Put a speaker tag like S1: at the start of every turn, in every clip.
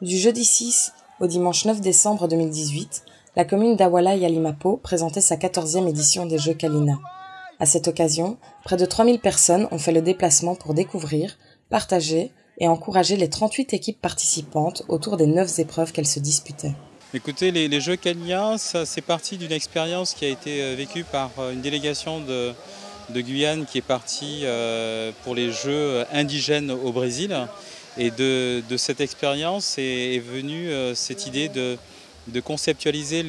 S1: Du jeudi 6 au dimanche 9 décembre 2018, la commune d'Awala Yalimapo présentait sa 14e édition des Jeux Kalina. À cette occasion, près de 3000 personnes ont fait le déplacement pour découvrir, partager et encourager les 38 équipes participantes autour des 9 épreuves qu'elles se disputaient.
S2: Écoutez, les Jeux Kalina, c'est parti d'une expérience qui a été vécue par une délégation de Guyane qui est partie pour les Jeux indigènes au Brésil. Et de cette expérience est venue cette idée de conceptualiser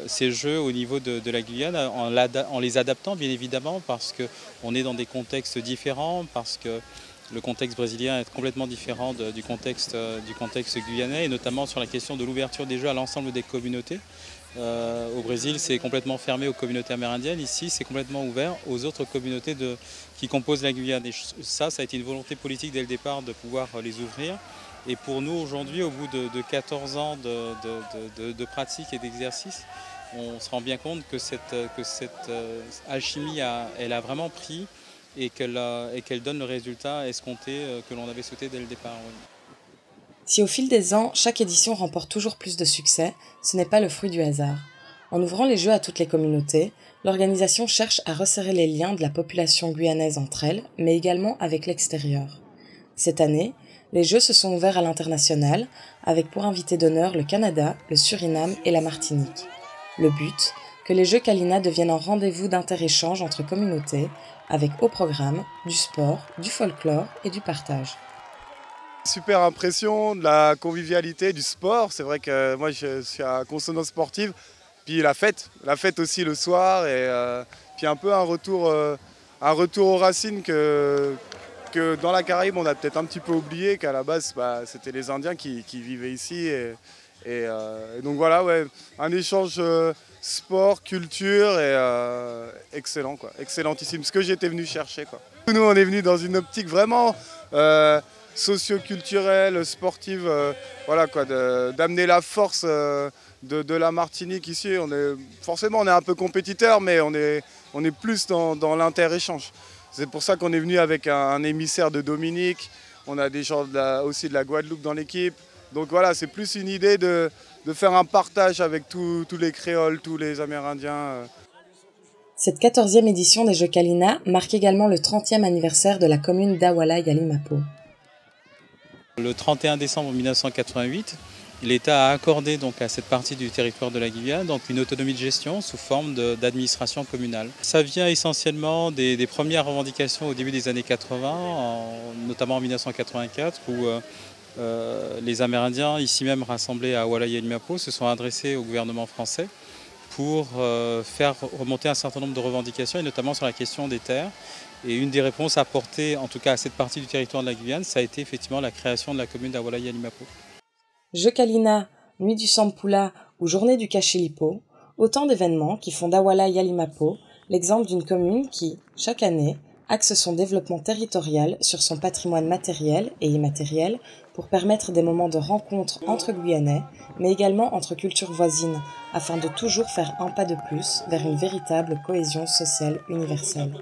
S2: ces jeux au niveau de la Guyane en les adaptant bien évidemment parce qu'on est dans des contextes différents, parce que le contexte brésilien est complètement différent du contexte guyanais et notamment sur la question de l'ouverture des jeux à l'ensemble des communautés. Au Brésil, c'est complètement fermé aux communautés amérindiennes. Ici, c'est complètement ouvert aux autres communautés qui composent la Guyane. Et ça a été une volonté politique dès le départ de pouvoir les ouvrir. Et pour nous, aujourd'hui, au bout de 14 ans de pratique et d'exercice, on se rend bien compte que cette alchimie, elle a vraiment pris et qu'elle donne le résultat escompté que l'on avait souhaité dès le départ. Oui.
S1: Si au fil des ans, chaque édition remporte toujours plus de succès, ce n'est pas le fruit du hasard. En ouvrant les Jeux à toutes les communautés, l'organisation cherche à resserrer les liens de la population guyanaise entre elles, mais également avec l'extérieur. Cette année, les Jeux se sont ouverts à l'international, avec pour invité d'honneur le Canada, le Suriname et la Martinique. Le but, que les Jeux Kalina deviennent un rendez-vous d'inter-échange entre communautés, avec au programme du sport, du folklore et du partage.
S3: Super impression, de la convivialité, du sport. C'est vrai que moi je suis à consonance sportive. Puis la fête aussi le soir. Et puis un peu un retour aux racines que dans la Caraïbe on a peut-être un petit peu oublié, qu'à la base c'était les Indiens qui vivaient ici. Et donc voilà, ouais, un échange sport, culture et excellent, quoi, excellentissime. Ce que j'étais venu chercher, quoi. Nous on est venu dans une optique vraiment socio-culturelle, sportive, voilà quoi, d'amener la force de la Martinique ici. Forcément on est un peu compétiteur, mais on est plus dans l'inter-échange. C'est pour ça qu'on est venu avec un émissaire de Dominique, on a des gens aussi de la Guadeloupe dans l'équipe. Donc voilà, c'est plus une idée de faire un partage avec tous les créoles, tous les Amérindiens.
S1: Cette 14e édition des Jeux Kalina marque également le 30e anniversaire de la commune d'Awala Yalimapo.
S2: Le 31 décembre 1988, l'État a accordé donc à cette partie du territoire de la Guyane donc une autonomie de gestion sous forme d'administration communale. Ça vient essentiellement des premières revendications au début des années 80, notamment en 1984, où les Amérindiens, ici même rassemblés à Awala Yalimapo, se sont adressés au gouvernement français pour faire remonter un certain nombre de revendications, et notamment sur la question des terres. Et une des réponses apportées, en tout cas à cette partie du territoire de la Guyane, ça a été effectivement la création de la commune d'Awala Yalimapo.
S1: Jeux Kalina, Nuit du Sampula ou Journée du Kachilipo, autant d'événements qui font d'Awala Yalimapo l'exemple d'une commune qui, chaque année, axe son développement territorial sur son patrimoine matériel et immatériel pour permettre des moments de rencontre entre Guyanais, mais également entre cultures voisines, afin de toujours faire un pas de plus vers une véritable cohésion sociale universelle.